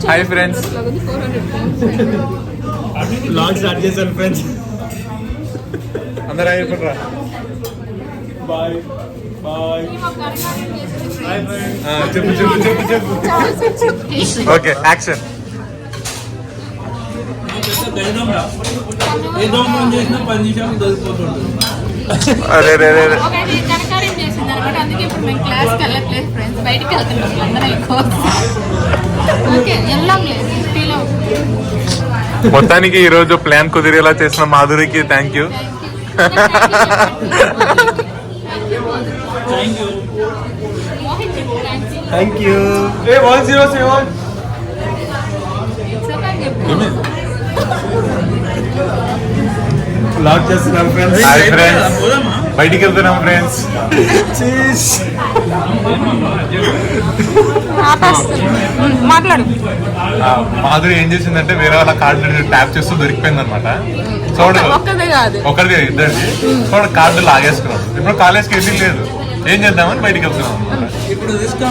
Hi friends, log start చేశాను friends. అందరూ అయిపోతారా? Bye bye. చెప్పు చెప్పు చెప్పు చెప్పు. Okay, action. ఏ దోమం చేసినా 10 నిమిషాలు దొరికిపోతుంది. అరే రే రే రే. అందుకే ఇప్పుడు మేము క్లాస్కి వెళ్ళట్లేదు ఫ్రెండ్స్, బయటికి వెళ్తున్నాం అందరం ఎక్కువ. ఓకే వెళ్ళాంలేదు. మొత్తానికి ఈ రోజు ప్లాన్ కుదిరేలా చేసిన మాధురికి thank you. Thank you. 1007 vlog చేస్తున్నాం ఫ్రెండ్స్. హాయ్ ఫ్రెండ్స్, బయటికి వెళ్తున్నాం ఫ్రెండ్స్. మాట్లాడు. మాధురి ఏం చేసిందంటే వేరే వాళ్ళ కార్డు ట్యాప్ చేస్తూ దొరికిపోయింది అనమాట. చూడు, ఒకరిది ఇద్దరిది. చూడ కార్డు లాగేసుకున్నాం. ఇప్పుడు కాలేజ్కి వెళ్ళి లేదు, ఏం చేద్దామని బయటికి వెళ్తున్నాం అనమాట. ఇప్పుడు రిస్క్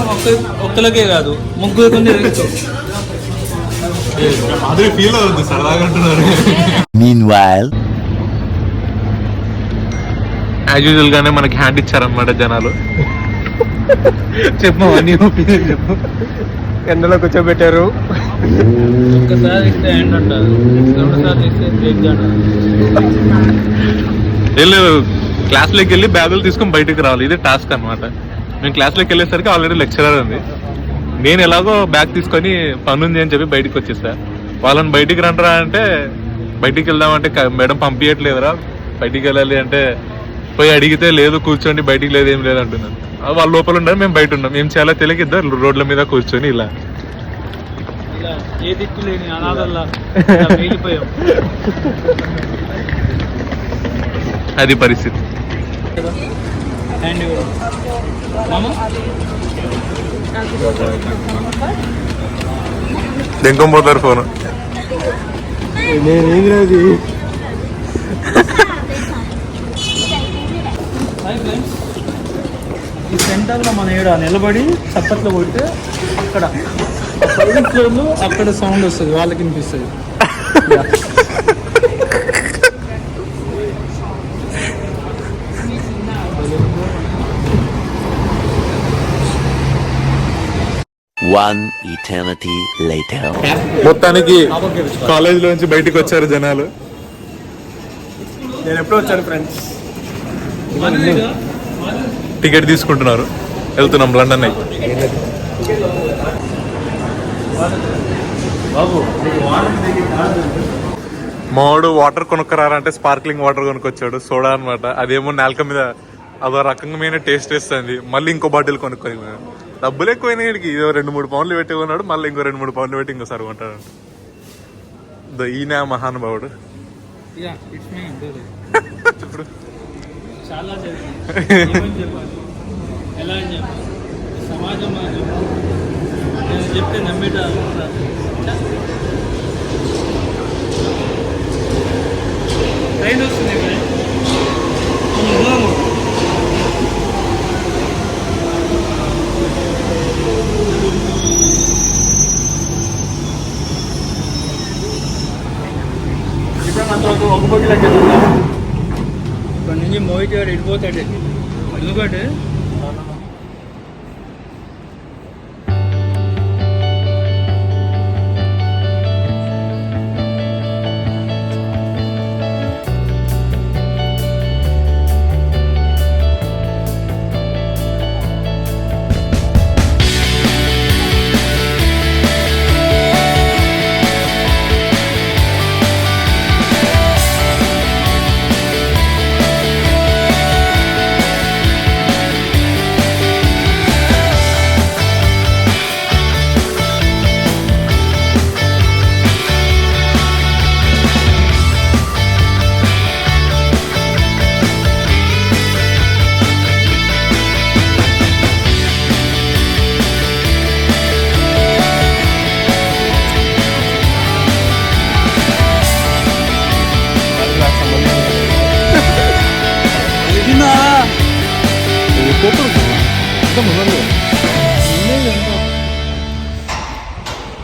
ఒక్కలకే కాదు, ముగ్గురు కొంచెం రిస్క్. మాధురి ఫీల్ అవుతుంది, సరదాగా అంటున్నారు. యాజ్ యూజువల్ గానే మనకి హ్యాండ్ ఇచ్చారనమాట జనాలు. చెప్పు, అన్ని ఒపీనియన్ చెప్పు. ఎండలో కూర్చోబెట్టారు. ఒక్కసారి ఇస్తే ఎండ్ ఉంటుంది, రెండుసార్లు ఇస్తే బ్రేక్ వెళ్ళు, క్లాస్లోకి వెళ్ళి బ్యాగులు తీసుకొని బయటకు రావాలి. ఇది టాస్క్ అనమాట. మేము క్లాస్లోకి వెళ్ళేసరికి ఆల్రెడీ లెక్చరర్ ఉంది. నేను ఎలాగో బ్యాగ్ తీసుకొని పని ఉంది అని చెప్పి బయటకు వచ్చేసా. వాళ్ళని బయటికి రంటరా అంటే బయటికి వెళ్దామంటే మేడం పంపించట్లేదురా, బయటికి వెళ్ళాలి అంటే పోయి అడిగితే లేదు కూర్చోండి, బయటికి లేదు ఏం లేదు అంటున్నాను. వాళ్ళ లోపల ఉన్నారు, మేము బయట ఉన్నాం. మేము చాలా తెలియక ఇద్దరు రోడ్ల మీద కూర్చొని ఇలా ఏ దిక్కు లేని అనాథల్లా వెళ్ళిపోయాం. అది పరిస్థితి. హ్యాండ్ మామా దెంకొపోతారు ఫోన్. నేనేం రాదు. ఈ సెంటర్లో మన ఏడ నిలబడి చప్పట్లో కొడితే అక్కడ పైలో అక్కడ సౌండ్ వస్తుంది, వాళ్ళకి వినిపిస్తుంది. మొత్తానికి కాలేజ్ లోంచి బయటికి వచ్చారు జనాలు. నేను ఎప్పుడు వచ్చాను ఫ్రెండ్స్. టికెట్ తీసుకుంటున్నారు, వెళ్తున్నాం లండన్ అయ్యి. మావాడు వాటర్ కొనుక్కరారంటే స్పార్క్లింగ్ వాటర్ కొనుక్కొచ్చాడు, సోడా అనమాట. అదేమో నేలక మీద అదో రకంగా టేస్ట్ వేస్తుంది. మళ్ళీ ఇంకో బాటిల్ కొనుక్కొని డబ్బులు ఎక్కువైనా వీడికి. ఇదో 2-3 పౌండ్లు పెట్టి కొన్నాడు, మళ్ళీ ఇంకో 2-3 పౌండ్లు పెట్టి ఇంకోసారి కొంటాడు. ఈయన మహానుభావుడు. ఇప్పుడు చాలా చెప్పాలి, ఎలా అని చెప్పాలి, సమాజం నేను చెప్తే నమ్మేట. ట్రైన్ వస్తుంది ఒక బొగ్గులో ఇక్కడ నుంచి మోహిత్ గారు వెళ్ళిపోతాడు. ఎందుకంటే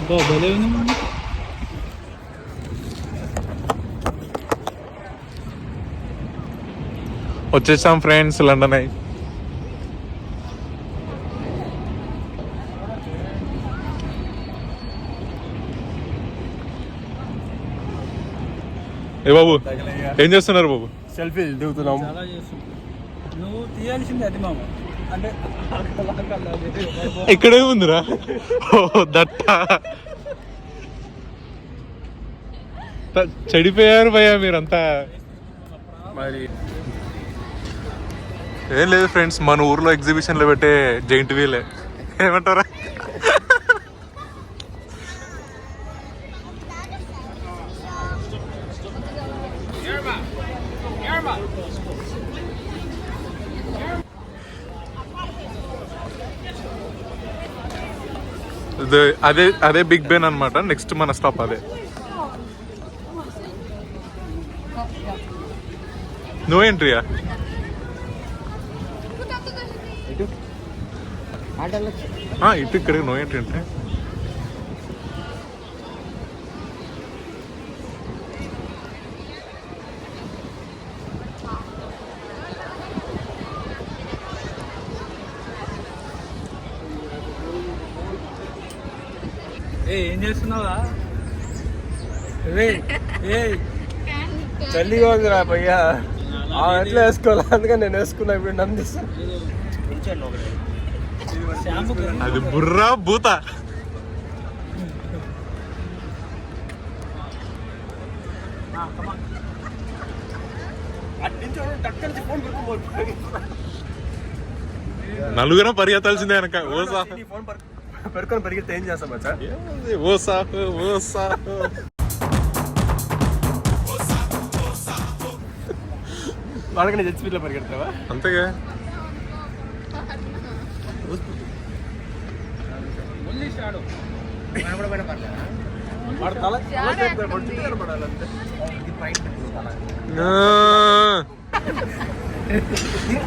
భలే ఉంది మమ్మీ. వచ్చేసాం ఫ్రెండ్స్ లండన్ అయి. ఏ బాబు ఏం చేస్తున్నారు బాబు? సెల్ఫీ దిగుతున్నాం. చాలా చేస్తున్నావు. నువ్వు తీయాల్సింది అది మామ. అంటే ఇక్కడే ఉందిరా. ఓ దట్ట చెడిపోయారు భయ్యా మీరంతా. మరి ఏం లేదు ఫ్రెండ్స్, మన ఊర్లో ఎగ్జిబిషన్ లో పెట్టే జైంట్ వీలే. ఏమంటారా? అదే అదే బిగ్ బెన్ అన్నమాట. నెక్స్ట్ మన స్టాప్ అదే. నో ఎంట్రీయా? ఇటు ఇక్కడ నో ఎంట్రీ అంటే ఏం చేస్తున్నావా? చల్లిగా ఉందిరా భయ్యా. ఎట్లా వేసుకోవాలి, అందుకని నేను వేసుకున్నా. ఇప్పుడు నందిస్తా. అది బుర్రా బూత. నలుగురం పరిగెత్తాల్సిందే వెనక. ఓసా పెట్టుకొని పరిగెత్తే ఏం చేస్తాం మచ్చా? ఓసా ఓసా. వాళ్ళకనే జెట్ స్పీడ్ లో పరిగెడతావా? అంతేగా.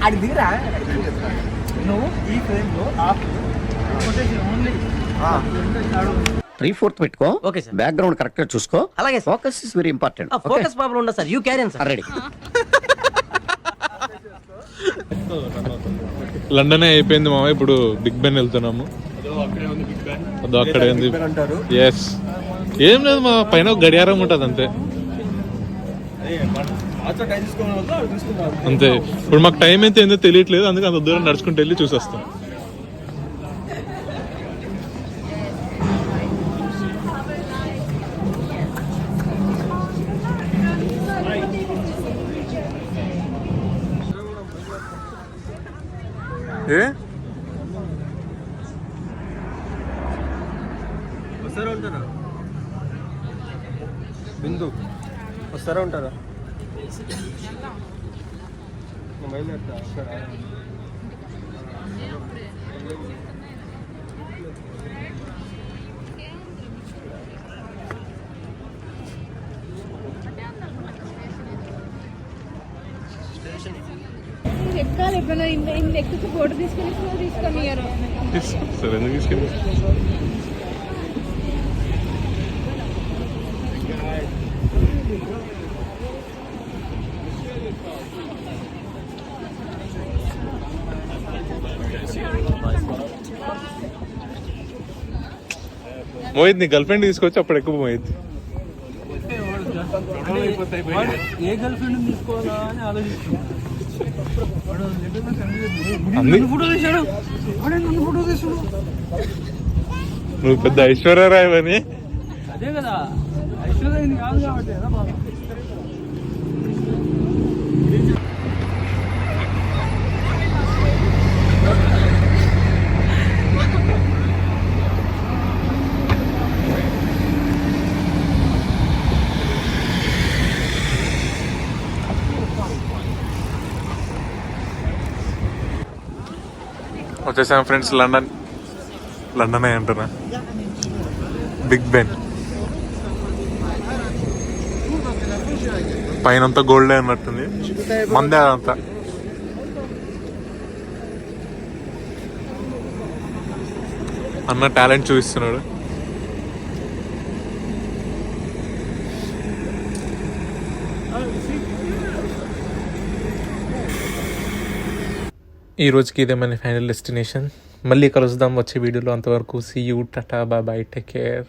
అది దిగరా నువ్వు ఈ ఫ్రేమ్ లో ఓన్లీ 3/4 పెట్టుకో. Okay sir. బ్యాక్గ్రౌండ్ కరెక్ట్ గా చూసుకో. అలాగే. Focus is very important. Focus problem ఉండదు sir. You carry on sir. Ready. London అయిపోయింది మామ. ఇప్పుడు బిగ్ బెన్ వెళ్తున్నాము. అదో అక్కడే ఉంది. ఎస్. ఏం లేదు మా పైన ఒక గడియారం ఉంటుంది అంతే. అంతే. ఇప్పుడు మాకు టైం అయితే ఏందో తెలియట్లేదు, అందుకే అంత దూరం నడుచుకుంటూ వెళ్ళి చూసేస్తాం. ఏ వస్తారా ఉంటారా? బిందు వస్తారా ఉంటారా? బయలుదేరుతా. ఎక్కాలి. ఎప్పుడైనా ఇంత ఎక్కువ ఫోటో తీసుకొని సరే ఎందుకు తీసుకెళ్ళి మోహిత్ నీ గర్ల్ ఫ్రెండ్ తీసుకొచ్చి అప్పుడు ఎక్కువ మోహిత్. ఏ గర్ల్ ఫ్రెండ్ తీసుకోవాలా అని ఆలోచిస్తున్నా. నువ్వు పెద్ద ఐశ్వర్యరాయ్ అని. అదే కదా, ఐశ్వర్య కాదు కాబట్టి కదా బాగా. వచ్చేసాం ఫ్రెండ్స్ లండన్. లండన్ అంటున్నా, బిగ్ బెన్. పైన అంతా గోల్డే అన్నట్టుంది, మందే అదంతా. అన్న టాలెంట్ చూపిస్తున్నాడు. ఈ రోజుకి ఇదే మన ఫైనల్ డెస్టినేషన్. మళ్ళీ కలుద్దాం వచ్చే వీడియోలో. అంతవరకు సీ యూ, టాటా, బాయ్, టేక్ కేర్.